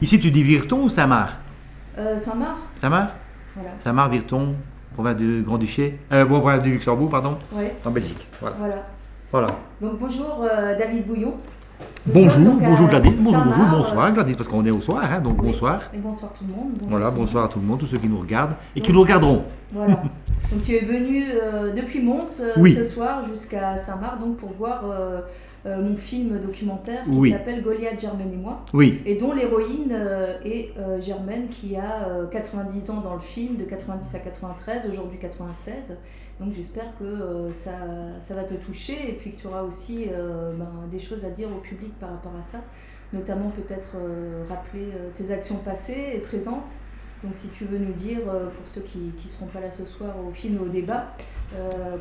Ici, tu dis Virton ou Saint-Marc? Saint-Marc, Saint-Marc? voilà. Saint-Marc, Virton, province du Grand-Duché, province du Luxembourg, pardon, Ouais, en Belgique. Voilà. voilà. Voilà. Donc bonjour David Bouillon. Nous sommes Bonjour, donc bonjour à Gladys, bonjour, Saint-Marc, bonsoir Gladys, parce qu'on est au soir, hein, donc oui. bonsoir. Et bonsoir tout le monde. Voilà, tout le bonsoir à monde. tout le monde, tous ceux qui nous regardent et qui Donc, nous regarderont. Voilà. Donc tu es venu depuis Mons Oui. ce soir jusqu'à Saint-Marc donc pour voir mon film documentaire qui Oui. s'appelle Goliath, Germaine et moi, Oui, et dont l'héroïne est Germaine qui a 90 ans dans le film, de 90 à 93, aujourd'hui 96. Donc j'espère que ça va te toucher et puis que tu auras aussi des choses à dire au public par rapport à ça, notamment peut-être rappeler tes actions passées et présentes. Donc si tu veux nous dire, pour ceux qui ne seront pas là ce soir au film et au débat,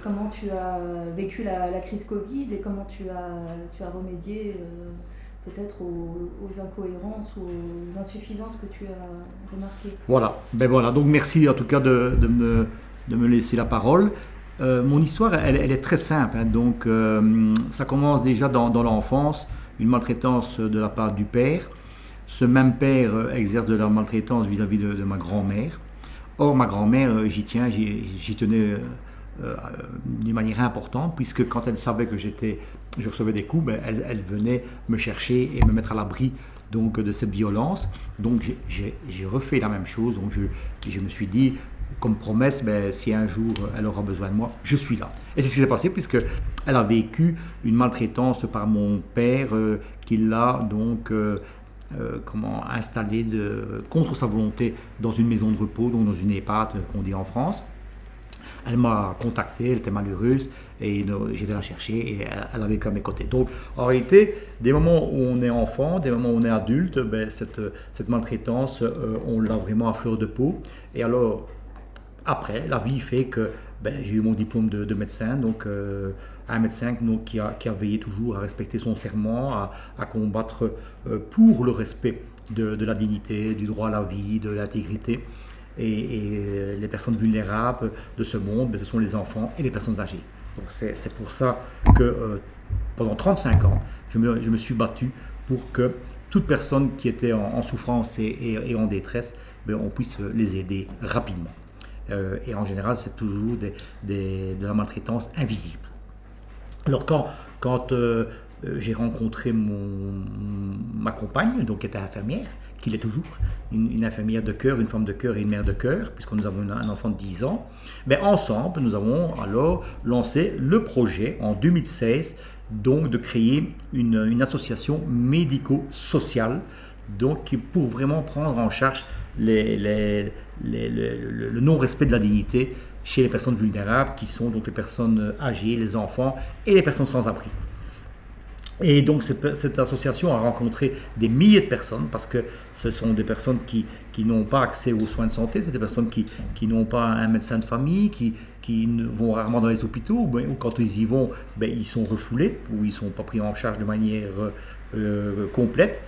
comment tu as vécu la crise Covid et comment tu as remédié peut-être aux incohérences ou aux insuffisances que tu as remarquées. voilà. Ben voilà, donc merci en tout cas de me laisser la parole. Mon histoire, elle est très simple, hein. Donc ça commence déjà dans l'enfance, une maltraitance de la part du père. Ce même père exerce de la maltraitance vis-à-vis de ma grand-mère. Or, ma grand-mère, j'y tenais d'une manière importante, puisque quand elle savait que je recevais des coups, ben, elle venait me chercher et me mettre à l'abri donc, de cette violence. Donc, j'ai refait la même chose. Donc, je me suis dit, comme promesse, ben, si un jour elle aura besoin de moi, je suis là. Et c'est ce qui s'est passé, puisque elle a vécu une maltraitance par mon père, qui l'a donc installé contre sa volonté dans une maison de repos, donc dans une EHPAD qu'on dit en France. Elle m'a contacté, elle était malheureuse et j'étais la chercher et elle avait vécu à mes côtés. Donc en réalité, des moments où on est enfant, des moments où on est adulte, ben, cette maltraitance, on l'a vraiment à fleur de peau. Et alors, après, la vie fait que ben, j'ai eu mon diplôme de médecin, donc un médecin donc, qui a veillé toujours à respecter son serment, à combattre pour le respect de la dignité, du droit à la vie, de l'intégrité. Et les personnes vulnérables de ce monde, ben, ce sont les enfants et les personnes âgées. Donc c'est pour ça que pendant 35 ans, je me suis battu pour que toute personne qui était en souffrance et en détresse, ben, on puisse les aider rapidement. Et en général, c'est toujours de la maltraitance invisible. Alors quand j'ai rencontré ma compagne, donc qui était infirmière, qui l'est toujours, une infirmière de cœur, une femme de cœur et une mère de cœur, puisque nous avons un enfant de 10 ans, mais ensemble, nous avons alors lancé le projet en 2016, donc de créer une association médico-sociale, donc pour vraiment prendre en charge le non-respect de la dignité chez les personnes vulnérables, qui sont donc les personnes âgées, les enfants et les personnes sans abri. Et donc cette association a rencontré des milliers de personnes, parce que ce sont des personnes qui n'ont pas accès aux soins de santé, c'est des personnes qui n'ont pas un médecin de famille, qui vont rarement dans les hôpitaux, ou quand ils y vont, ben, ils sont refoulés, ou ils ne sont pas pris en charge de manière complète.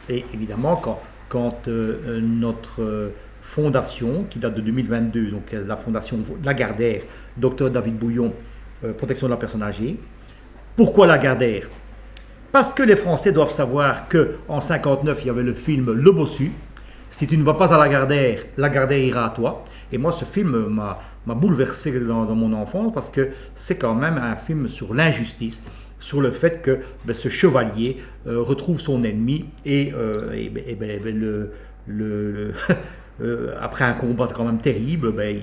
Et évidemment, quand notre fondation, qui date de 2022, donc la fondation Lagardère, Dr David Bouillon, protection de la personne âgée. Pourquoi Lagardère? Parce que les Français doivent savoir qu'en 59, il y avait le film Le Bossu. Si tu ne vas pas à Lagardère ira à toi. Et moi, ce film m'a bouleversé dans mon enfance, parce que c'est quand même un film sur l'injustice, sur le fait que ben, ce chevalier retrouve son ennemi et après un combat quand même terrible, ben,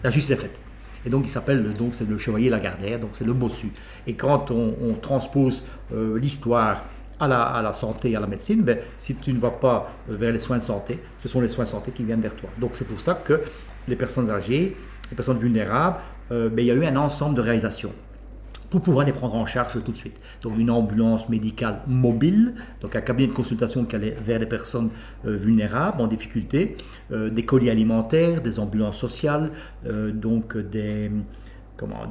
la justice est faite. Et donc il s'appelle, donc c'est le chevalier Lagardère, donc c'est le bossu. Et quand on transpose l'histoire à la santé, à la médecine, ben, si tu ne vas pas vers les soins de santé, ce sont les soins de santé qui viennent vers toi. Donc c'est pour ça que les personnes âgées, les personnes vulnérables, ben, il y a eu un ensemble de réalisations pour pouvoir les prendre en charge tout de suite. Donc une ambulance médicale mobile, donc un cabinet de consultation qui allait vers les personnes vulnérables, en difficulté, des colis alimentaires, des ambulances sociales, donc des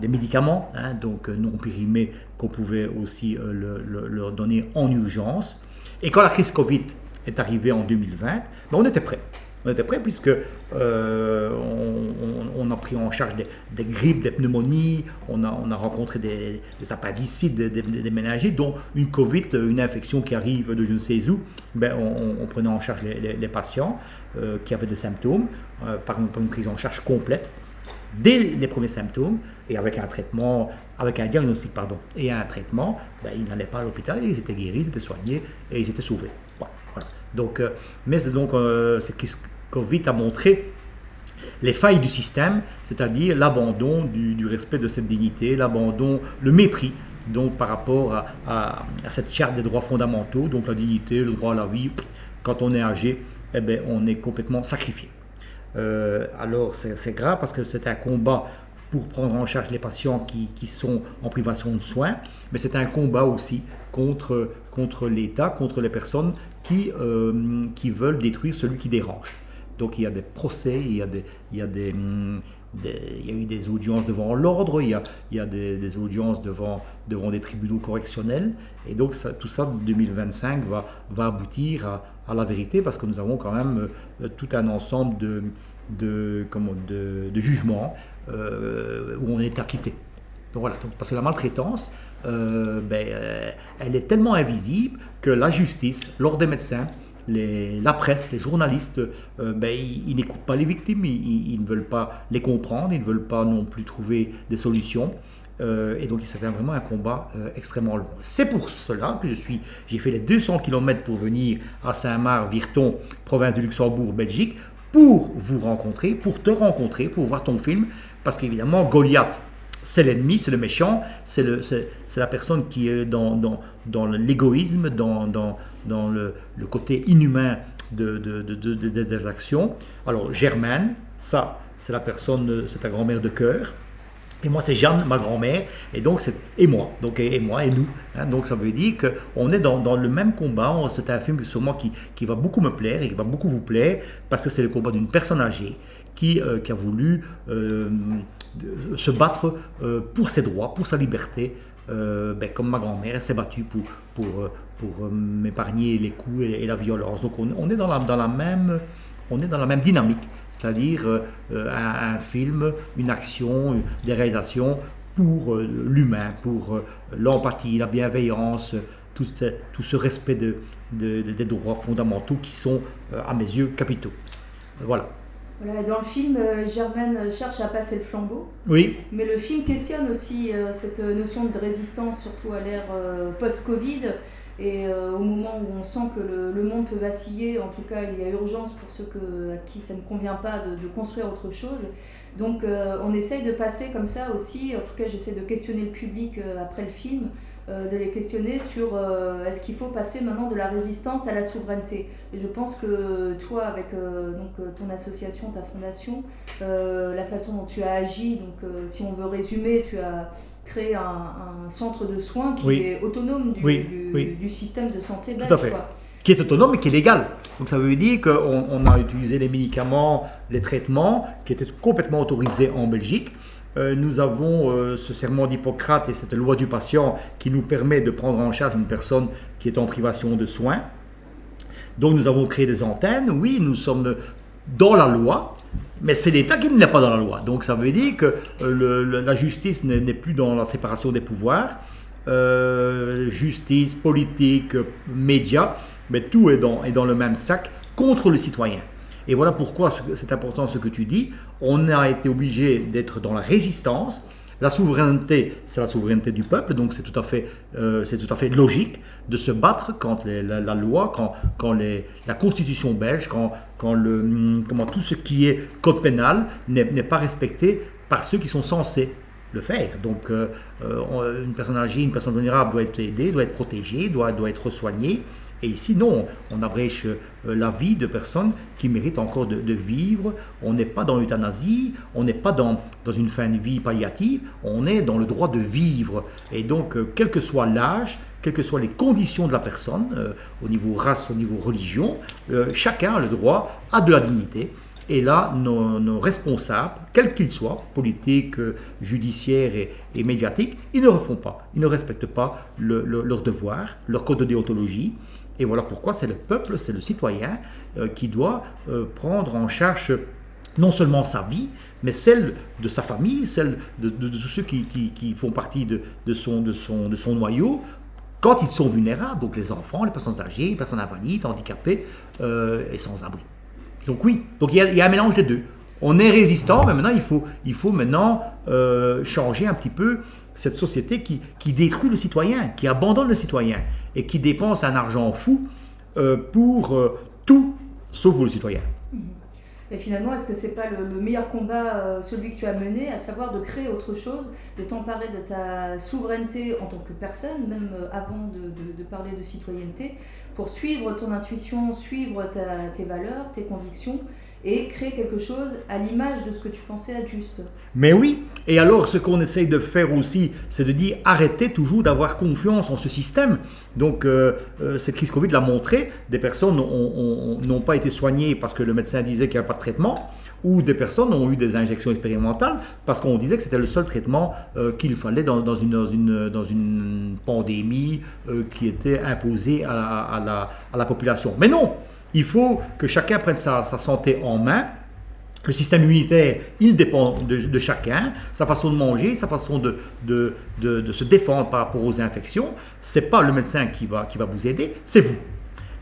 médicaments, hein, donc non périmés, qu'on pouvait aussi leur donner en urgence. Et quand la crise Covid est arrivée en 2020, ben on était prêts. On était prêts puisque on a pris en charge des grippes, des pneumonies, on a rencontré des appendicites, des méningites, dont une Covid, une infection qui arrive de je ne sais où. Ben, on prenait en charge les patients qui avaient des symptômes par une prise en charge complète dès les premiers symptômes et avec un traitement, avec un diagnostic et un traitement. Ben, ils n'allaient pas à l'hôpital, ils étaient guéris, ils étaient soignés et ils étaient sauvés. Voilà. Donc, cette Covid a montré les failles du système, c'est-à-dire l'abandon du respect de cette dignité, l'abandon, le mépris donc par rapport à cette charte des droits fondamentaux, donc la dignité, le droit à la vie. Quand on est âgé, eh bien, on est complètement sacrifié. Alors c'est grave parce que c'est un combat pour prendre en charge les patients qui sont en privation de soins, mais c'est un combat aussi contre l'État, contre les personnes qui veulent détruire celui qui dérange. Donc il y a des procès, il y a eu des audiences devant l'ordre, il y a des audiences devant des tribunaux correctionnels, et donc tout ça 2025 va aboutir à la vérité, parce que nous avons quand même tout un ensemble de jugements où on est acquitté. Donc voilà, parce que la maltraitance, elle est tellement invisible que la justice, l'ordre des médecins, la presse, les journalistes, ils n'écoutent pas les victimes, ils ne veulent pas les comprendre, ils ne veulent pas non plus trouver des solutions. Et donc c'est vraiment un combat extrêmement long. C'est pour cela que j'ai fait les 200 km pour venir à Saint-Marc-Virton, province du Luxembourg, Belgique, pour vous rencontrer, pour te rencontrer, pour voir ton film, parce qu'évidemment Goliath, c'est l'ennemi, c'est le méchant, c'est la personne qui est dans l'égoïsme, dans le côté inhumain des actions. Alors Germaine, ça c'est la personne, c'est ta grand-mère de cœur. Et moi c'est Jeanne, ma grand-mère, et donc et moi, et nous. Hein, donc ça veut dire qu'on est dans le même combat. C'est un film sûrement qui va beaucoup me plaire et qui va beaucoup vous plaire, parce que c'est le combat d'une personne âgée qui a voulu se battre pour ses droits, pour sa liberté, comme ma grand-mère, elle s'est battue pour m'épargner les coups et la violence. Donc on est dans la même dynamique, c'est-à-dire un film, une action, des réalisations pour l'humain, pour l'empathie, la bienveillance, tout ce respect des droits fondamentaux qui sont, à mes yeux, capitaux. Voilà. Voilà, dans le film, Germaine cherche à passer le flambeau. Oui. Mais le film questionne aussi cette notion de résistance, surtout à l'ère post-Covid. Et au moment où on sent que le monde peut vaciller, en tout cas il y a urgence pour ceux à qui ça ne convient pas de construire autre chose. Donc on essaye de passer comme ça aussi, en tout cas j'essaie de questionner le public après le film, de les questionner sur est-ce qu'il faut passer maintenant de la résistance à la souveraineté. Et je pense que toi, avec ton association, ta fondation, la façon dont tu as agi, donc si on veut résumer, tu as créé un centre de soins qui est autonome du système de santé belge. Tout à fait. Qui est autonome et qui est légal. Donc ça veut dire qu'on a utilisé les médicaments, les traitements qui étaient complètement autorisés en Belgique. Nous avons ce serment d'Hippocrate et cette loi du patient qui nous permet de prendre en charge une personne qui est en privation de soins. Donc nous avons créé des antennes. Oui, nous sommes dans la loi, mais c'est l'État qui n'est pas dans la loi. Donc ça veut dire que la justice n'est plus dans la séparation des pouvoirs. Justice, politique, médias, mais tout est dans le même sac contre le citoyen. Et voilà pourquoi c'est important ce que tu dis. On a été obligé d'être dans la résistance. La souveraineté, c'est la souveraineté du peuple, donc c'est tout à fait logique de se battre quand la loi, quand la constitution belge, quand tout ce qui est code pénal n'est pas respecté par ceux qui sont censés le faire. Donc une personne âgée, une personne vulnérable doit être aidée, doit être protégée, doit être soignée. Et ici, non, on abrège la vie de personnes qui méritent encore de vivre. On n'est pas dans l'euthanasie, on n'est pas dans une fin de vie palliative, on est dans le droit de vivre. Et donc, quel que soit l'âge, quelles que soient les conditions de la personne, au niveau race, au niveau religion, chacun a le droit à de la dignité. Et là, nos responsables, quels qu'ils soient, politiques, judiciaires et médiatiques, ils ne refont pas, ils ne respectent pas leur devoir, leur code de déontologie. Et voilà pourquoi c'est le peuple, c'est le citoyen qui doit prendre en charge non seulement sa vie, mais celle de sa famille, celle de tous ceux qui font partie de son noyau, quand ils sont vulnérables, donc les enfants, les personnes âgées, les personnes invalides, handicapées et sans abri. Donc oui, donc il y a un mélange des deux. On est résistant, mais maintenant il faut maintenant changer un petit peu cette société qui détruit le citoyen, qui abandonne le citoyen et qui dépense un argent fou pour tout sauf pour le citoyen. Et finalement, est-ce que c'est pas le meilleur combat, celui que tu as mené, à savoir de créer autre chose, de t'emparer de ta souveraineté en tant que personne, même avant de parler de citoyenneté, pour suivre ton intuition, suivre tes valeurs, tes convictions, et créer quelque chose à l'image de ce que tu pensais être juste. Mais oui, et alors ce qu'on essaye de faire aussi, c'est de dire arrêtez toujours d'avoir confiance en ce système. Donc cette crise Covid l'a montré, des personnes n'ont pas été soignées parce que le médecin disait qu'il n'y avait pas de traitement, ou des personnes ont eu des injections expérimentales parce qu'on disait que c'était le seul traitement qu'il fallait dans une pandémie qui était imposée à la population. Mais non! Il faut que chacun prenne sa santé en main. Le système immunitaire, il dépend de chacun, sa façon de manger, sa façon de se défendre par rapport aux infections. Ce n'est pas le médecin qui va vous aider, c'est vous.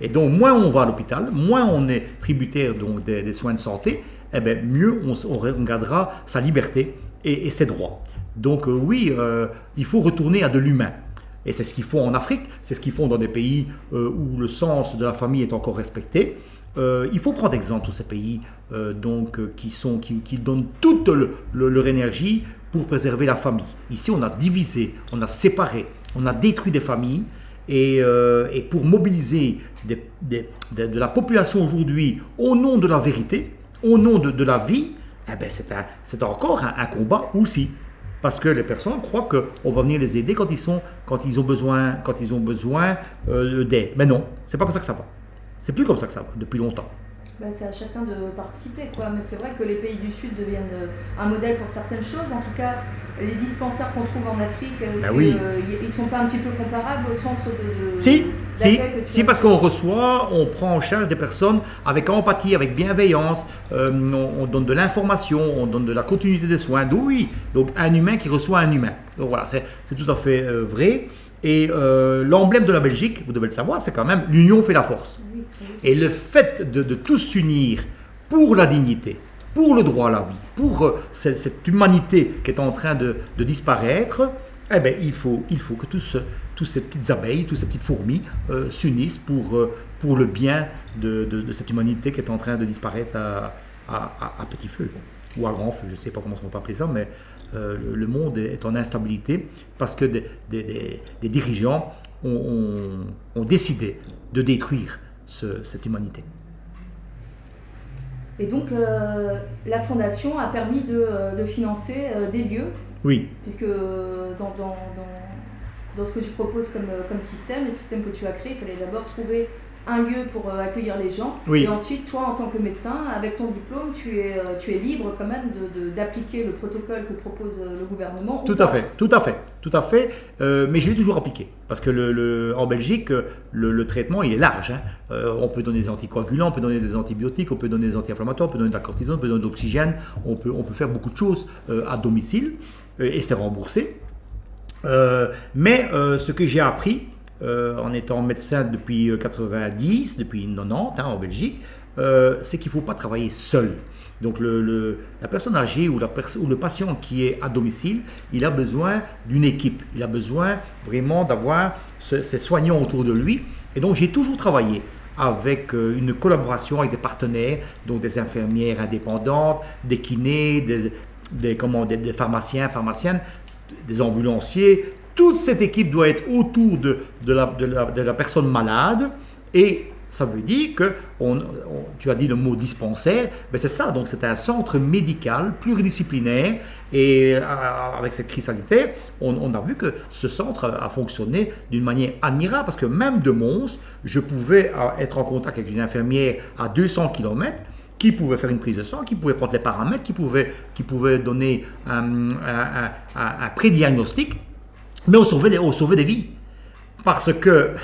Et donc, moins on va à l'hôpital, moins on est tributaire donc, des soins de santé, eh bien, mieux on gardera sa liberté et ses droits. Donc oui, il faut retourner à de l'humain. Et c'est ce qu'ils font en Afrique, c'est ce qu'ils font dans des pays où le sens de la famille est encore respecté. Il faut prendre exemple sur ces pays qui donnent toute leur énergie pour préserver la famille. Ici, on a divisé, on a séparé, on a détruit des familles. Et pour mobiliser de la population aujourd'hui au nom de la vérité, au nom de la vie, eh ben c'est encore un combat aussi. Parce que les personnes croient qu'on va venir les aider quand ils ont besoin d'aide. Mais non, c'est pas comme ça que ça va. C'est plus comme ça que ça va depuis longtemps. C'est à chacun de participer, quoi. Mais c'est vrai que les pays du Sud deviennent un modèle pour certaines choses. En tout cas, les dispensaires qu'on trouve en Afrique, ils sont pas un petit peu comparables au centre Si, parce on prend en charge des personnes avec empathie, avec bienveillance, on donne de l'information, on donne de la continuité des soins. Donc un humain qui reçoit un humain. Donc voilà, c'est tout à fait vrai. Et l'emblème de la Belgique, vous devez le savoir, c'est quand même l'union fait la force. Et le fait de tous s'unir pour la dignité, pour le droit à la vie, pour cette humanité qui est en train de disparaître, eh bien, il faut que tous ces petites abeilles, toutes ces petites fourmis s'unissent pour le bien de cette humanité qui est en train de disparaître à petit feu, ou à grand feu, je ne sais pas comment on peut appeler ça, mais le monde est en instabilité parce que des dirigeants ont décidé de détruire cette humanité. Et donc la fondation a permis de financer des lieux. Oui. Puisque dans ce que tu proposes comme système, le système que tu as créé, il fallait d'abord trouver un lieu pour accueillir les gens. Oui. Et ensuite, toi, en tant que médecin, avec ton diplôme, tu es libre quand même d'appliquer le protocole que propose le gouvernement. Tout à fait. Mais je l'ai toujours appliqué. Parce que en Belgique, le traitement, il est large. On peut donner des anticoagulants, on peut donner des antibiotiques, on peut donner des anti-inflammatoires, on peut donner de la cortisone, on peut donner de l'oxygène. On peut faire beaucoup de choses à domicile et c'est remboursé. Mais ce que j'ai appris, en étant médecin depuis 90, depuis 90 en Belgique, c'est qu'il ne faut pas travailler seul. Donc la personne âgée ou le patient qui est à domicile, il a besoin d'une équipe. Il a besoin vraiment d'avoir ses soignants autour de lui. Et donc j'ai toujours travaillé avec une collaboration avec des partenaires, donc des infirmières indépendantes, des kinés, des pharmaciens, pharmaciennes, des ambulanciers. Toute cette équipe doit être autour de la personne malade et ça veut dire que, tu as dit le mot dispensaire, mais c'est ça, donc c'est un centre médical pluridisciplinaire et avec cette crise sanitaire, on a vu que ce centre a fonctionné d'une manière admirable parce que même de Mons, je pouvais être en contact avec une infirmière à 200 km qui pouvait faire une prise de sang, qui pouvait prendre les paramètres, qui pouvait donner un prédiagnostic. Mais on sauvait des vies. Parce que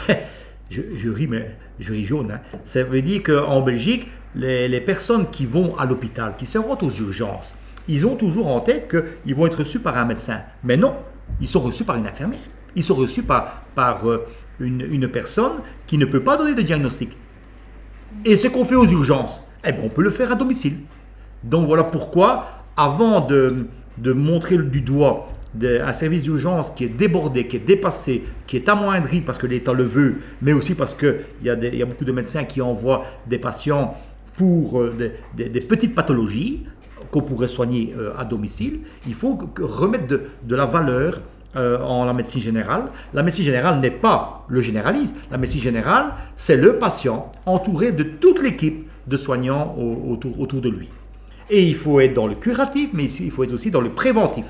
je ris, mais je ris jaune. Hein. Ça veut dire qu'en Belgique, les personnes qui vont à l'hôpital, qui se rendent aux urgences, ils ont toujours en tête qu'ils vont être reçus par un médecin. Mais non, ils sont reçus par une infirmière. Ils sont reçus par une personne qui ne peut pas donner de diagnostic. Et ce qu'on fait aux urgences, eh bien, on peut le faire à domicile. Donc voilà pourquoi, avant de montrer du doigt un service d'urgence qui est débordé, qui est dépassé, qui est amoindri parce que l'État le veut, mais aussi parce qu'il y a beaucoup de médecins qui envoient des patients pour des petites pathologies qu'on pourrait soigner à domicile, il faut remettre de la valeur en la médecine générale. La médecine générale n'est pas le généraliste. La médecine générale, c'est le patient entouré de toute l'équipe de soignants autour de lui. Et il faut être dans le curatif, mais il faut être aussi dans le préventif.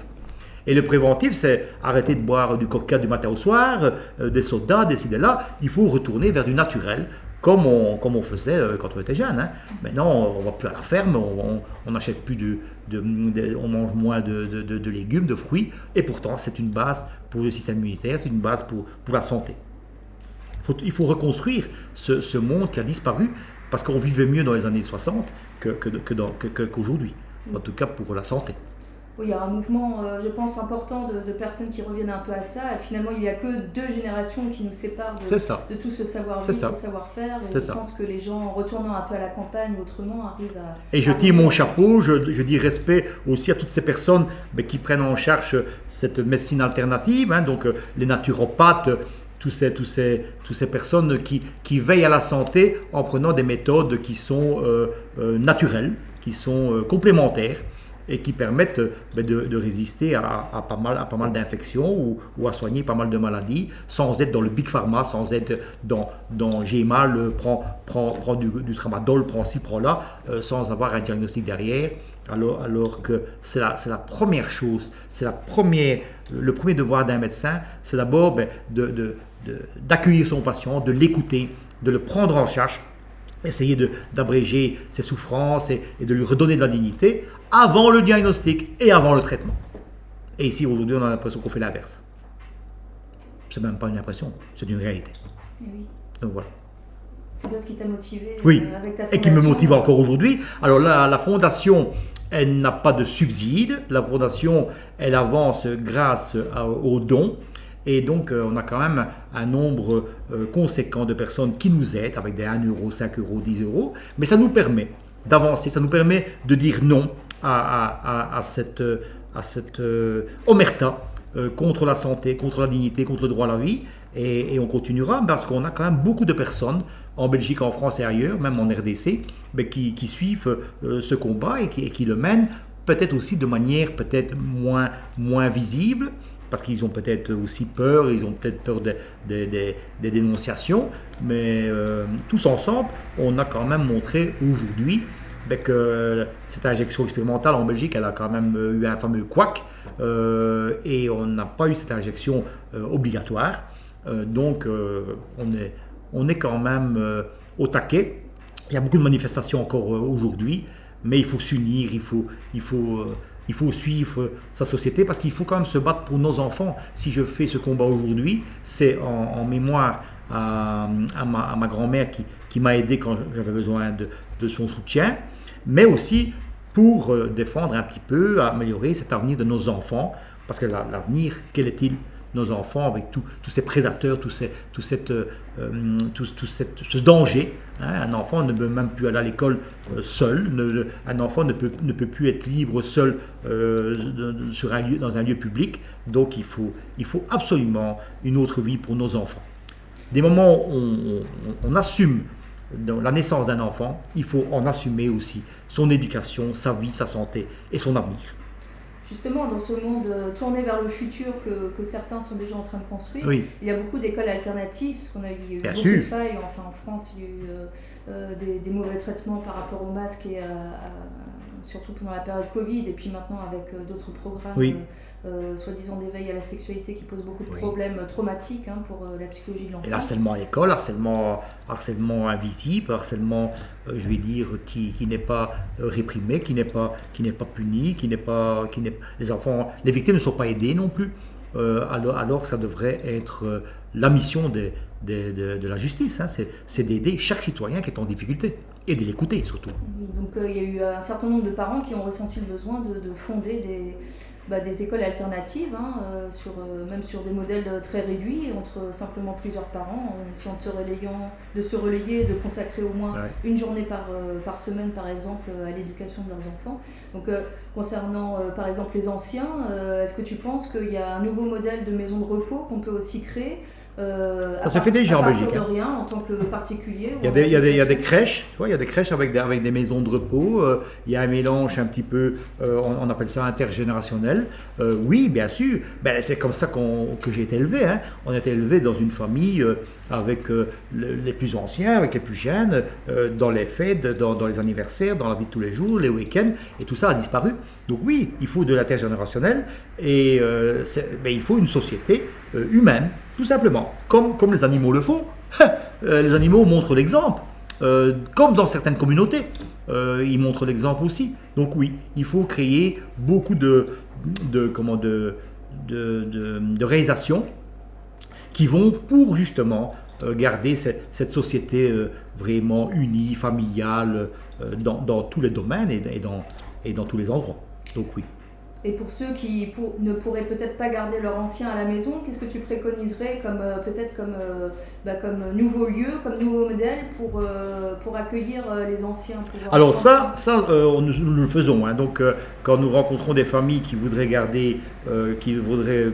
Et le préventif, c'est arrêter de boire du coca du matin au soir, des sodas, des ci, des là. Il faut retourner vers du naturel, comme on faisait quand on était jeune. Hein. Maintenant, on ne va plus à la ferme, on n'achète plus on mange moins de légumes, de fruits. Et pourtant, c'est une base pour le système immunitaire, c'est une base pour la santé. Il faut reconstruire ce monde qui a disparu, parce qu'on vivait mieux dans les années 60 qu'aujourd'hui, en tout cas pour la santé. Oui, il y a un mouvement, je pense, important de personnes qui reviennent un peu à ça. Et finalement, il n'y a que 2 générations qui nous séparent de tout ce savoir-vivre, ce savoir-faire. Et je pense que les gens, en retournant un peu à la campagne autrement, arrivent à... Et je tire mon chapeau, je dis respect aussi à toutes ces personnes qui prennent en charge cette médecine alternative, hein, donc les naturopathes, toutes ces personnes qui veillent à la santé en prenant des méthodes qui sont naturelles, qui sont complémentaires, et qui permettent de résister à pas mal d'infections ou à soigner pas mal de maladies sans être dans le big pharma, sans être dans j'ai mal, prends du tramadol, prends ci, prends là, sans avoir un diagnostic derrière, alors que c'est la première chose, le premier devoir d'un médecin, c'est d'abord d'accueillir son patient, de l'écouter, de le prendre en charge, essayer d'abréger ses souffrances et de lui redonner de la dignité avant le diagnostic et avant le traitement. Et ici, aujourd'hui, on a l'impression qu'on fait l'inverse. C'est même pas une impression, c'est une réalité. Et oui. Donc voilà. C'est pas ce qui t'a motivé oui. Avec ta fondation. Et qui me motive encore aujourd'hui. Alors là, la fondation, elle n'a pas de subside. La fondation, elle avance grâce aux dons. Et donc, on a quand même un nombre conséquent de personnes qui nous aident avec des 1 euro, 5 euros, 10 euros. Mais ça nous permet d'avancer, ça nous permet de dire non à cette omerta contre la santé, contre la dignité, contre le droit à la vie. Et on continuera parce qu'on a quand même beaucoup de personnes en Belgique, en France et ailleurs, même en RDC, qui suivent ce combat et qui le mènent peut-être aussi de manière peut-être moins visible, parce qu'ils ont peut-être aussi peur, ils ont peut-être peur des dénonciations, mais tous ensemble, on a quand même montré aujourd'hui que cette injection expérimentale en Belgique, elle a quand même eu un fameux couac, et on n'a pas eu cette injection obligatoire, donc on est quand même au taquet. Il y a beaucoup de manifestations encore aujourd'hui, mais il faut s'unir, il faut suivre sa société parce qu'il faut quand même se battre pour nos enfants. Si je fais ce combat aujourd'hui, c'est en mémoire à ma grand-mère qui m'a aidé quand j'avais besoin de son soutien, mais aussi pour défendre un petit peu, améliorer cet avenir de nos enfants, parce que l'avenir, quel est-il ? Nos enfants avec tous ces prédateurs, tout ce danger. Hein. Un enfant ne peut même plus aller à l'école seul. Un enfant ne peut plus être libre seul dans un lieu public. Donc il faut absolument une autre vie pour nos enfants. Des moments où on assume la naissance d'un enfant, il faut en assumer aussi son éducation, sa vie, sa santé et son avenir. Justement, dans ce monde tourné vers le futur que certains sont déjà en train de construire, oui. Il y a beaucoup d'écoles alternatives, parce qu'on a eu Bien beaucoup sûr. de failles. Enfin, en France, il y a eu des mauvais traitements par rapport aux masques, et surtout pendant la période Covid, et puis maintenant avec d'autres programmes, oui. Soi-disant d'éveil à la sexualité, qui posent beaucoup de oui. problèmes traumatiques pour la psychologie de l'enfant. Et l'harcèlement à l'école, harcèlement invisible, harcèlement, je vais dire, qui n'est pas réprimé, qui n'est pas puni, les victimes ne sont pas aidées non plus. alors que ça devrait être la mission de la justice, hein. C'est d'aider chaque citoyen qui est en difficulté et de l'écouter surtout. Oui, donc il y a eu un certain nombre de parents qui ont ressenti le besoin de fonder des écoles alternatives, hein, même sur des modèles très réduits, entre simplement plusieurs parents, en essayant de se relayer, de consacrer au moins une journée par semaine, par exemple, à l'éducation de leurs enfants. Donc, concernant, par exemple, les anciens, est-ce que tu penses qu'il y a un nouveau modèle de maison de repos qu'on peut aussi créer ça se fait déjà en Belgique. De rien, en tant que particulier. Il y a des crèches, il y a des crèches avec des maisons de repos. Il y a un mélange un petit peu, on appelle ça intergénérationnel. Oui, bien sûr. C'est comme ça que j'ai été élevé. Hein. On a été élevé dans une famille avec les plus anciens, avec les plus jeunes, dans les fêtes, dans les anniversaires, dans la vie de tous les jours, les week-ends, et tout ça a disparu. Donc oui, il faut de l'intergénérationnel et il faut une société humaine, tout simplement, comme les animaux le font. Les animaux montrent l'exemple, comme dans certaines communautés, ils montrent l'exemple aussi. Donc oui, il faut créer beaucoup de réalisations qui vont pour justement garder cette société vraiment unie, familiale, dans tous les domaines et dans tous les endroits. Donc oui. Et pour ceux qui ne pourraient peut-être pas garder leur ancien à la maison, qu'est-ce que tu préconiserais comme nouveau lieu, comme nouveau modèle pour accueillir les anciens? Alors nous le faisons. Hein. Donc quand nous rencontrons des familles qui voudraient garder, qui voudraient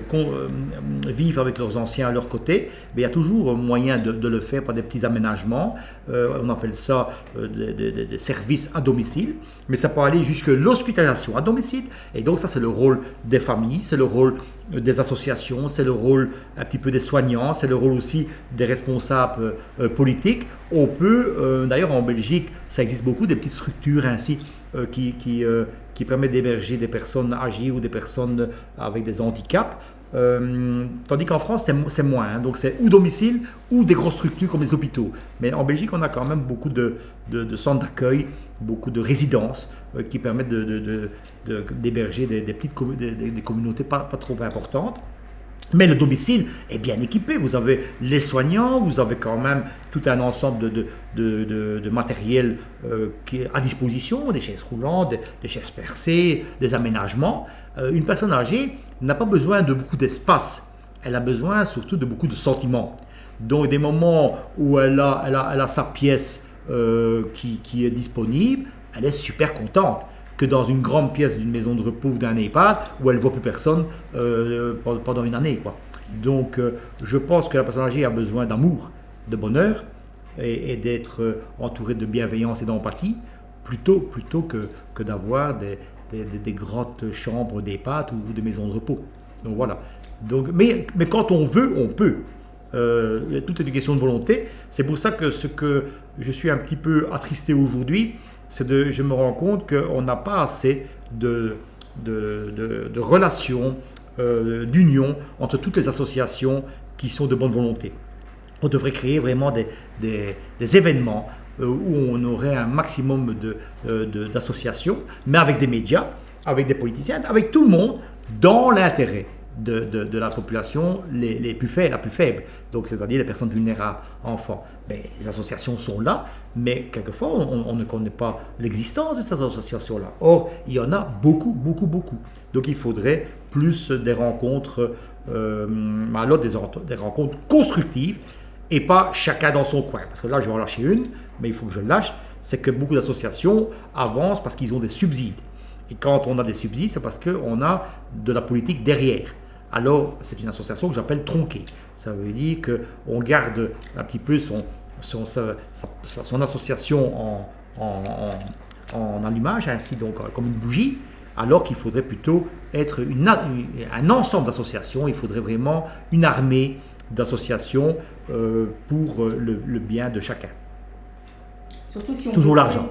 vivre avec leurs anciens à leur côté, il y a toujours moyen de le faire par des petits aménagements. On appelle ça des services à domicile, mais ça peut aller jusque l'hospitalisation à domicile. Et donc ça, c'est le rôle des familles, c'est le rôle des associations, c'est le rôle un petit peu des soignants, c'est le rôle aussi des responsables politiques. On peut, d'ailleurs en Belgique, ça existe beaucoup, des petites structures ainsi qui permettent d'héberger des personnes âgées ou des personnes avec des handicaps. Tandis qu'en France, c'est moins. Hein. Donc c'est ou domicile ou des grosses structures comme les hôpitaux. Mais en Belgique, on a quand même beaucoup de centres d'accueil, beaucoup de résidences qui permettent d'héberger des petites des communautés pas trop importantes. Mais le domicile est bien équipé. Vous avez les soignants, vous avez quand même tout un ensemble de matériel qui est à disposition, des chaises roulantes, des chaises percées, des aménagements. Une personne âgée n'a pas besoin de beaucoup d'espace. Elle a besoin surtout de beaucoup de sentiments. Donc des moments où elle a sa pièce qui est disponible, elle est super contente. Que dans une grande pièce d'une maison de repos ou d'un EHPAD où elle ne voit plus personne pendant une année, quoi. Donc je pense que la personne âgée a besoin d'amour, de bonheur et d'être entourée de bienveillance et d'empathie plutôt que d'avoir des grandes chambres d'EHPAD ou de maisons de repos. Donc voilà. Donc, mais quand on veut, on peut. Tout est une question de volonté. C'est pour ça que ce que je suis un petit peu attristé aujourd'hui, je me rends compte qu'on n'a pas assez de relations, d'union entre toutes les associations qui sont de bonne volonté. On devrait créer vraiment des événements où on aurait un maximum d'associations, mais avec des médias, avec des politiciens, avec tout le monde, dans l'intérêt de la population la plus faible, donc c'est-à-dire les personnes vulnérables, enfants. Les associations sont là, mais quelquefois on ne connaît pas l'existence de ces associations-là. Or, il y en a beaucoup. Donc il faudrait plus des rencontres, des rencontres constructives et pas chacun dans son coin. Parce que là, je vais en lâcher une, mais il faut que je le lâche, c'est que beaucoup d'associations avancent parce qu'ils ont des subsides. Et quand on a des subsides, c'est parce qu'on a de la politique derrière. Alors, c'est une association que j'appelle tronquée. Ça veut dire qu'on garde un petit peu son association en allumage, ainsi donc comme une bougie, alors qu'il faudrait plutôt être un ensemble d'associations. Il faudrait vraiment une armée d'associations pour le bien de chacun. Surtout si on toujours l'argent.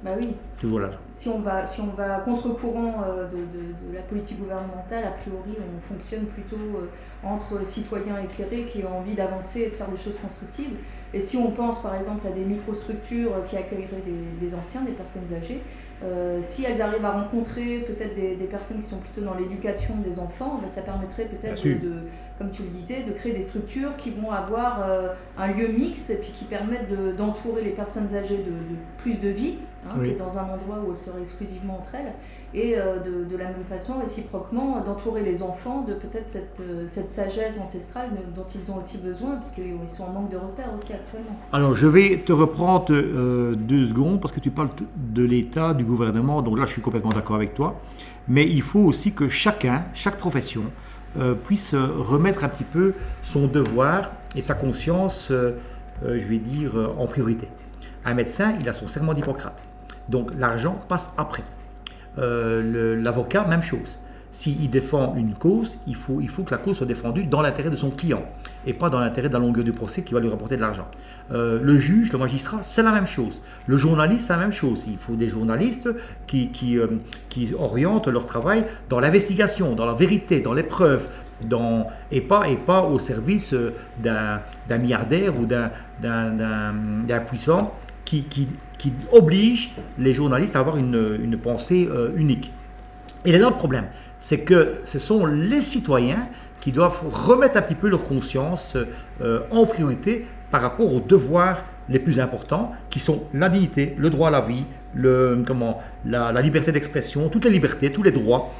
Bah oui. Toujours l'argent. Si on va à contre-courant de la politique gouvernementale, a priori, on fonctionne plutôt entre citoyens éclairés qui ont envie d'avancer et de faire des choses constructives. Et si on pense par exemple à des microstructures qui accueilleraient des anciens, des personnes âgées, si elles arrivent à rencontrer peut-être des personnes qui sont plutôt dans l'éducation des enfants, ben ça permettrait peut-être comme tu le disais, de créer des structures qui vont avoir un lieu mixte et puis qui permettent d'entourer les personnes âgées de plus de vie, que dans un endroit où elles seraient exclusivement entre elles, et de la même façon, réciproquement, d'entourer les enfants de peut-être cette sagesse ancestrale dont ils ont aussi besoin, parce qu'ils sont en manque de repères aussi actuellement. Alors, je vais te reprendre 2 secondes, parce que tu parles de l'État, du gouvernement, donc là, je suis complètement d'accord avec toi, mais il faut aussi que chaque profession, puisse remettre un petit peu son devoir et sa conscience, je vais dire, en priorité. Un médecin, il a son serment d'Hippocrate, donc l'argent passe après. L'avocat, même chose. S'il défend une cause, il faut que la cause soit défendue dans l'intérêt de son client et pas dans l'intérêt de la longueur du procès qui va lui rapporter de l'argent. Le juge, le magistrat, c'est la même chose. Le journaliste, c'est la même chose. Il faut des journalistes qui orientent leur travail dans l'investigation, dans la vérité, dans les preuves, et pas au service d'un milliardaire ou d'un puissant qui oblige les journalistes à avoir une pensée unique. Et là, le problème, c'est que ce sont les citoyens qui doivent remettre un petit peu leur conscience en priorité par rapport aux devoirs les plus importants, qui sont la dignité, le droit à la vie, la liberté d'expression, toutes les libertés, tous les droits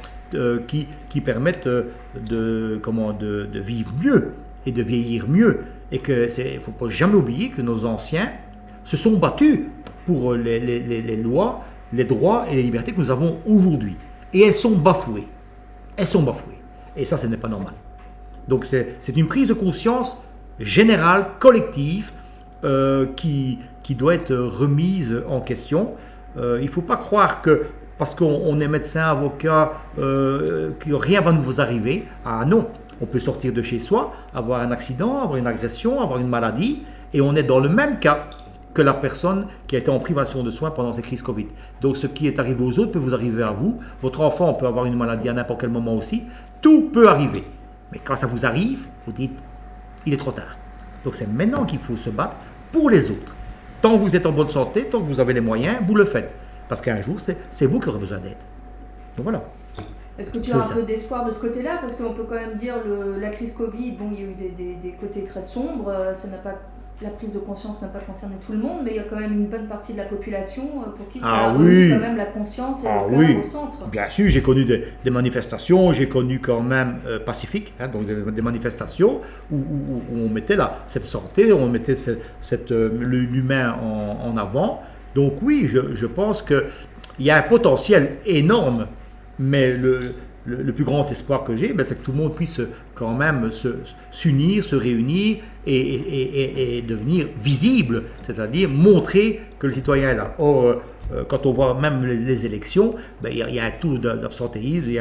qui permettent de vivre mieux et de vieillir mieux. Et qu'il ne faut pas jamais oublier que nos anciens se sont battus pour les lois, les droits et les libertés que nous avons aujourd'hui. Et elles sont bafouées. Elles sont bafouées. Et ça, ce n'est pas normal. Donc c'est une prise de conscience générale, collective, qui doit être remise en question. Il ne faut pas croire que parce qu'on est médecin, avocat, que rien va nous arriver. Ah non, on peut sortir de chez soi, avoir un accident, avoir une agression, avoir une maladie, et on est dans le même cas que la personne qui a été en privation de soins pendant cette crise Covid. Donc ce qui est arrivé aux autres peut vous arriver à vous. Votre enfant peut avoir une maladie à n'importe quel moment aussi. Tout peut arriver. Mais quand ça vous arrive, vous dites, il est trop tard. Donc c'est maintenant qu'il faut se battre pour les autres. Tant que vous êtes en bonne santé, tant que vous avez les moyens, vous le faites. Parce qu'un jour, c'est vous qui aurez besoin d'aide. Donc voilà. Est-ce que tu as un peu d'espoir de ce côté-là? Parce qu'on peut quand même dire la crise Covid, bon, il y a eu des côtés très sombres, la prise de conscience n'a pas concerné tout le monde, mais il y a quand même une bonne partie de la population pour qui ça a remis quand même la conscience et le cœur au centre. Bien sûr, j'ai connu des manifestations, j'ai connu quand même pacifiques, donc des manifestations où on mettait cette santé, on mettait l'humain en avant. Donc oui, je pense qu'il y a un potentiel énorme, mais le plus grand espoir que j'ai, c'est que tout le monde puisse quand même s'unir, se réunir et devenir visible, c'est-à-dire montrer que le citoyen est là. Or, quand on voit même les élections, il y a un taux d'absentéisme, il y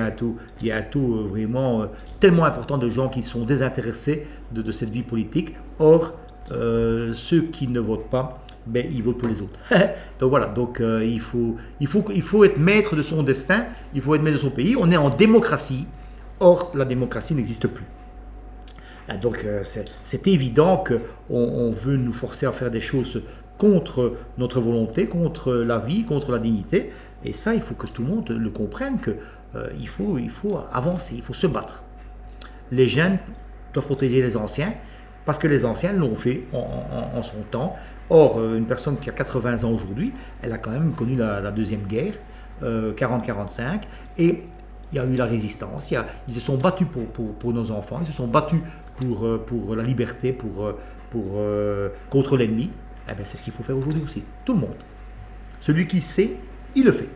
a un taux vraiment tellement important de gens qui sont désintéressés de cette vie politique. Or, ceux qui ne votent pas, ils votent pour les autres. Donc voilà, il faut être maître de son destin, il faut être maître de son pays. On est en démocratie, or la démocratie n'existe plus. Donc c'est évident qu'on veut nous forcer à faire des choses contre notre volonté, contre la vie, contre la dignité. Et ça, il faut que tout le monde le comprenne, qu'il faut avancer, il faut se battre. Les jeunes doivent protéger les anciens, parce que les anciens l'ont fait en son temps. Or, une personne qui a 80 ans aujourd'hui, elle a quand même connu la Deuxième Guerre, 40-45, et il y a eu la résistance, ils se sont battus pour nos enfants, ils se sont battus pour la liberté, contre l'ennemi. C'est ce qu'il faut faire aujourd'hui aussi, tout le monde. Celui qui sait, il le fait.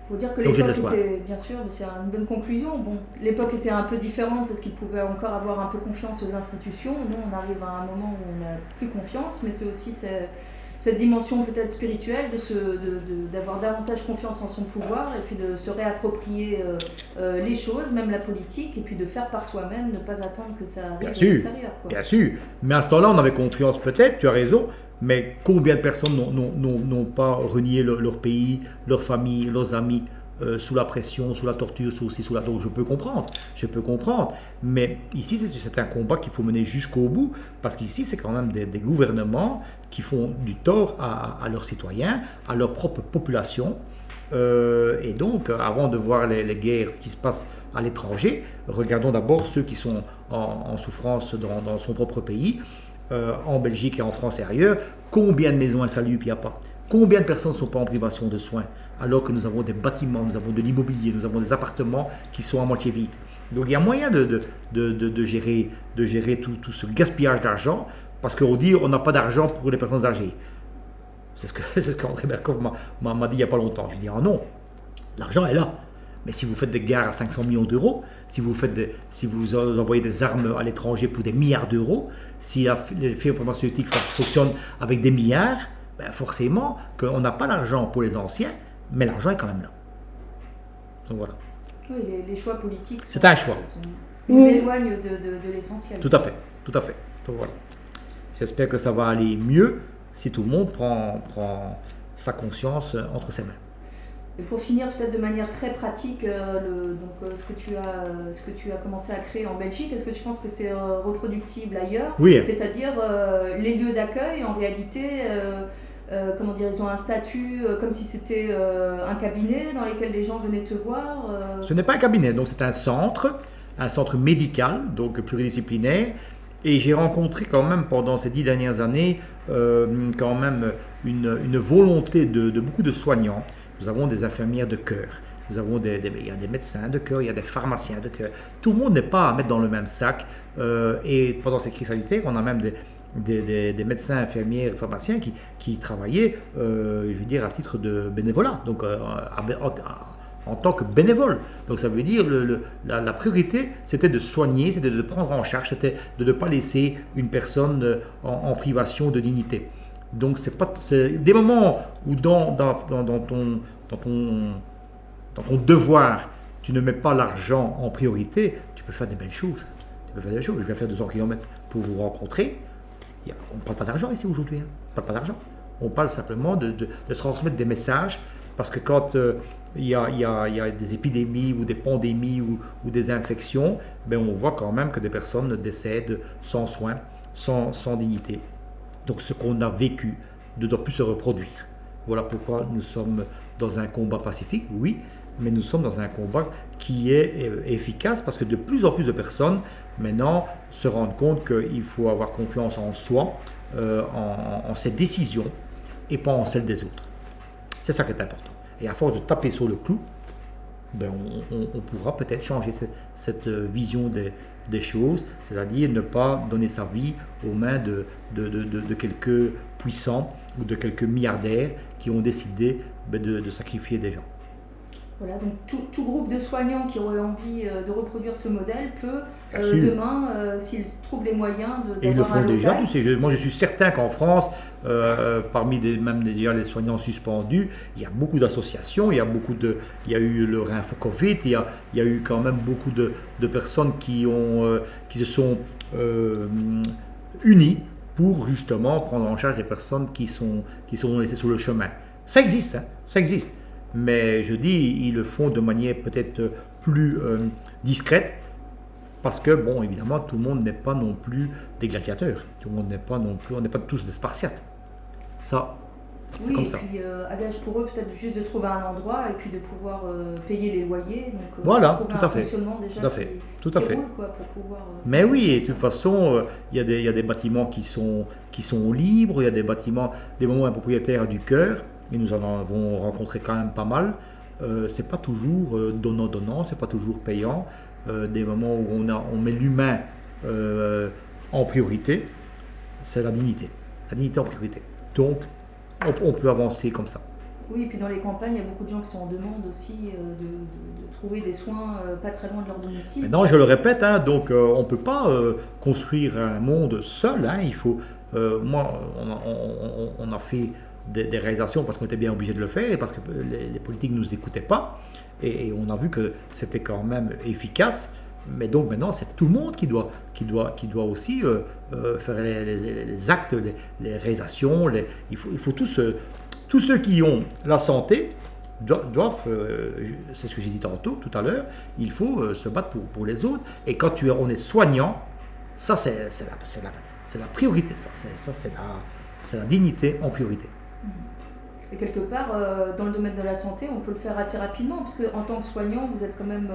Il faut dire que l'époque était, bien sûr, c'est une bonne conclusion. Bon, l'époque était un peu différente parce qu'ils pouvaient encore avoir un peu confiance aux institutions. Nous, on arrive à un moment où on n'a plus confiance, mais c'est aussi cette dimension peut-être spirituelle d'avoir davantage confiance en son pouvoir et puis de se réapproprier les choses, même la politique, et puis de faire par soi-même, ne pas attendre que ça arrive de l'extérieur. Bien sûr, mais à ce temps-là, on avait confiance peut-être, tu as raison, Mais combien de personnes n'ont pas renié leur pays, leur famille, leurs amis, sous la pression, sous la torture, sous la... Donc je peux comprendre. Mais ici, c'est un combat qu'il faut mener jusqu'au bout, parce qu'ici, c'est quand même des gouvernements qui font du tort à leurs citoyens, à leur propre population. Et donc, avant de voir les guerres qui se passent à l'étranger, regardons d'abord ceux qui sont en souffrance dans son propre pays, en Belgique et en France et ailleurs. Combien de maisons insalubres il n'y a pas? Combien de personnes ne sont pas en privation de soins, alors que nous avons des bâtiments, nous avons de l'immobilier, nous avons des appartements qui sont à moitié vides. Donc il y a moyen de gérer tout ce gaspillage d'argent, parce qu'on dit on n'a pas d'argent pour les personnes âgées. C'est ce qu'André Berkoff m'a dit il n'y a pas longtemps. Je dis non, l'argent est là. Mais si vous faites des gares à 500 millions d'euros, si vous envoyez des armes à l'étranger pour des milliards d'euros, si les firmes pharmaceutiques fonctionnent avec des milliards, ben forcément qu'on n'a pas l'argent pour les anciens, mais l'argent est quand même là. Donc voilà. Oui, les choix politiques c'est un choix. Nous éloignent de l'essentiel. Tout à fait. Donc voilà. J'espère que ça va aller mieux si tout le monde prend sa conscience entre ses mains. Et pour finir, peut-être de manière très pratique, ce que tu as commencé à créer en Belgique, est-ce que tu penses que c'est reproductible ailleurs? Oui. C'est-à-dire les lieux d'accueil, en réalité, ils ont un statut comme si c'était un cabinet dans lequel les gens venaient te voir Ce n'est pas un cabinet, donc c'est un centre médical, donc pluridisciplinaire. Et j'ai rencontré quand même pendant ces 10 dernières années quand même une volonté de beaucoup de soignants. Nous avons des infirmières de cœur, il y a des médecins de cœur, il y a des pharmaciens de cœur. Tout le monde n'est pas à mettre dans le même sac. Et pendant cette crise sanitaire, on a même des médecins, infirmières, pharmaciens qui travaillaient, à titre de bénévolat, donc en tant que bénévole. Donc ça veut dire la priorité, c'était de soigner, c'était de prendre en charge, c'était de ne pas laisser une personne en privation de dignité. Donc c'est des moments où dans ton devoir, tu ne mets pas l'argent en priorité, tu peux faire des belles choses. Je vais faire 200 km pour vous rencontrer. On ne parle pas d'argent ici aujourd'hui. On parle pas d'argent. On parle simplement de transmettre des messages, parce que quand il y a des épidémies ou des pandémies ou des infections, ben on voit quand même que des personnes décèdent sans soins, sans dignité. Donc ce qu'on a vécu ne doit plus se reproduire. Voilà pourquoi nous sommes dans un combat pacifique, oui, mais nous sommes dans un combat qui est efficace, parce que de plus en plus de personnes maintenant se rendent compte qu'il faut avoir confiance en soi, en ses décisions, et pas en celles des autres. C'est ça qui est important. Et à force de taper sur le clou, ben on pourra peut-être changer cette vision des choses, c'est-à-dire ne pas donner sa vie aux mains de quelques puissants ou de quelques milliardaires qui ont décidé de sacrifier des gens. Voilà, donc tout groupe de soignants qui aurait envie de reproduire ce modèle peut demain, s'ils trouvent les moyens et ils le font déjà. local. Tu sais, moi je suis certain qu'en France, parmi les soignants suspendus, il y a beaucoup d'associations, il y a eu le Rinfo Covid, il y a eu quand même beaucoup de personnes qui se sont unies pour justement prendre en charge les personnes qui sont laissées sur le chemin. Ça existe, hein, ça existe. Mais je dis, ils le font de manière peut-être plus discrète, parce que, bon, évidemment, tout le monde n'est pas non plus des gladiateurs. Tout le monde n'est pas non plus, on n'est pas tous des Spartiates. Ça, c'est comme ça. Et puis, à gage pour eux, peut-être juste de trouver un endroit et puis de pouvoir payer les loyers. Donc, voilà, tout à fait. Fonctionnement déjà Tout à fait. Roule, quoi, pour pouvoir, mais oui, et de toute façon, il y a des bâtiments qui sont libres, il y a des moments propriétaires du cœur. Et nous en avons rencontré quand même pas mal. C'est pas toujours donnant, c'est pas toujours payant. Des moments où on met l'humain en priorité, c'est la dignité en priorité. Donc, on peut avancer comme ça. Oui, et puis dans les campagnes, il y a beaucoup de gens qui sont en demande aussi de trouver des soins pas très loin de leur domicile. Maintenant, je le répète, hein, donc on ne peut pas construire un monde seul. Hein, il faut, moi, on a fait des réalisations parce qu'on était bien obligé de le faire et parce que les politiques ne nous écoutaient pas, et on a vu que c'était quand même efficace. Mais donc maintenant, c'est tout le monde qui doit aussi faire les actes, les réalisations. Il faut tous ceux qui ont la santé doivent, c'est ce que j'ai dit tantôt, tout à l'heure, il faut se battre pour les autres. Et quand on est soignant, ça c'est la priorité, c'est la dignité en priorité. Et quelque part, dans le domaine de la santé, on peut le faire assez rapidement, parce qu'en tant que soignant, vous êtes quand même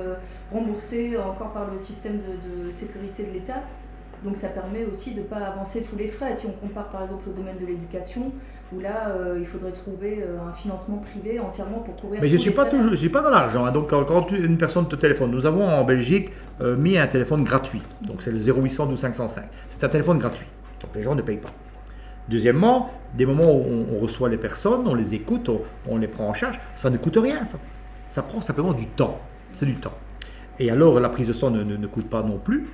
remboursé encore par le système de sécurité de l'État. Donc ça permet aussi de ne pas avancer tous les frais. Si on compare par exemple au domaine de l'éducation, où là, il faudrait trouver un financement privé entièrement pour couvrir. Mais je ne suis pas dans l'argent. Hein. Donc quand une personne te téléphone, nous avons en Belgique mis un téléphone gratuit. Donc c'est le 0800 12 505. C'est un téléphone gratuit. Donc les gens ne payent pas. Deuxièmement, des moments où on reçoit les personnes, on les écoute, on les prend en charge, ça ne coûte rien, ça. Ça prend simplement du temps. C'est du temps. Et alors, la prise de sang ne coûte pas non plus.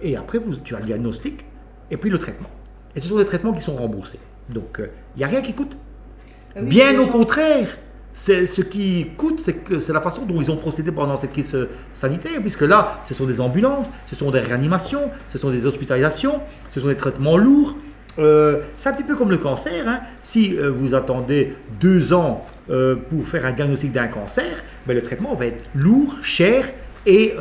Et après, tu as le diagnostic et puis le traitement. Et ce sont des traitements qui sont remboursés. Donc, il n'y a rien qui coûte. Oui, bien au contraire, ce qui coûte, c'est la façon dont ils ont procédé pendant cette crise sanitaire, puisque là, ce sont des ambulances, ce sont des réanimations, ce sont des hospitalisations, ce sont des traitements lourds. C'est un petit peu comme le cancer. Hein. Si vous attendez 2 ans pour faire un diagnostic d'un cancer, ben, le traitement va être lourd, cher et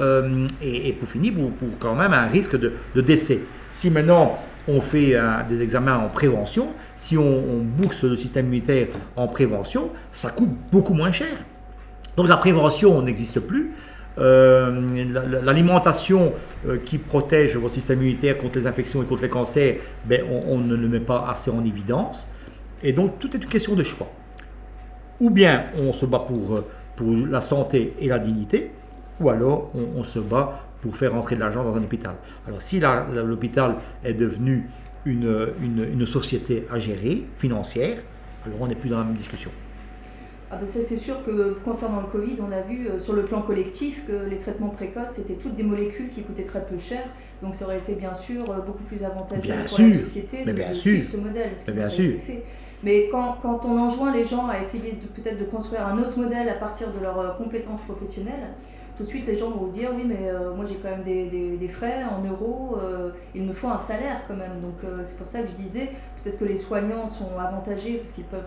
pour finir, pour quand même un risque de décès. Si maintenant on fait des examens en prévention, si on bourse le système immunitaire en prévention, ça coûte beaucoup moins cher. Donc la prévention n'existe plus. L'alimentation qui protège votre système immunitaire contre les infections et contre les cancers, ben, on ne le met pas assez en évidence. Et donc, tout est une question de choix. Ou bien on se bat pour la santé et la dignité, ou alors on se bat pour faire rentrer de l'argent dans un hôpital. Alors, si l'hôpital est devenu une société à gérer, financière, alors on n'est plus dans la même discussion. Ah ben ça, c'est sûr que concernant le Covid, on a vu sur le plan collectif que les traitements précoces étaient toutes des molécules qui coûtaient très peu cher. Donc ça aurait été bien sûr beaucoup plus avantageux pour la société de suivre ce modèle. Ce qui n'a pas été fait. Mais quand on enjoint les gens à essayer peut-être de construire un autre modèle à partir de leurs compétences professionnelles, tout de suite les gens vont vous dire oui mais moi j'ai quand même des frais en euros, il me faut un salaire quand même. Donc c'est pour ça que je disais peut-être que les soignants sont avantagés parce qu'ils peuvent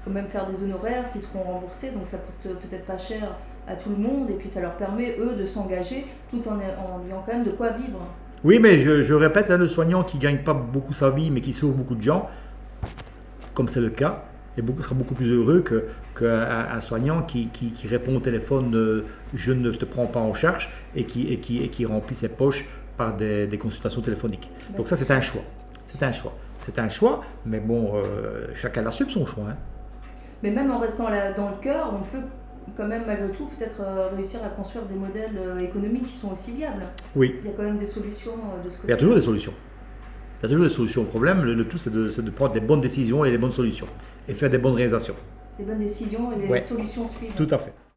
quand même faire des honoraires qui seront remboursés, donc ça coûte peut-être pas cher à tout le monde et puis ça leur permet eux de s'engager tout en ayant quand même de quoi vivre. Oui mais je répète, hein, le soignant qui ne gagne pas beaucoup sa vie mais qui sauve beaucoup de gens, comme c'est le cas, sera beaucoup plus heureux qu'un soignant qui répond au téléphone je ne te prends pas en charge et qui remplit ses poches par des consultations téléphoniques. Donc ça c'est un choix. C'est un choix, mais bon, chacun assume son choix. Hein. Mais même en restant là dans le cœur, on peut quand même malgré tout peut-être réussir à construire des modèles économiques qui sont aussi viables. Oui. Il y a quand même des solutions de ce côté. Il y a toujours des solutions. Il y a toujours des solutions. Le problème, le tout, c'est de prendre des bonnes décisions et des bonnes solutions. Et faire des bonnes réalisations. Des bonnes décisions et les solutions suivent. Tout à fait.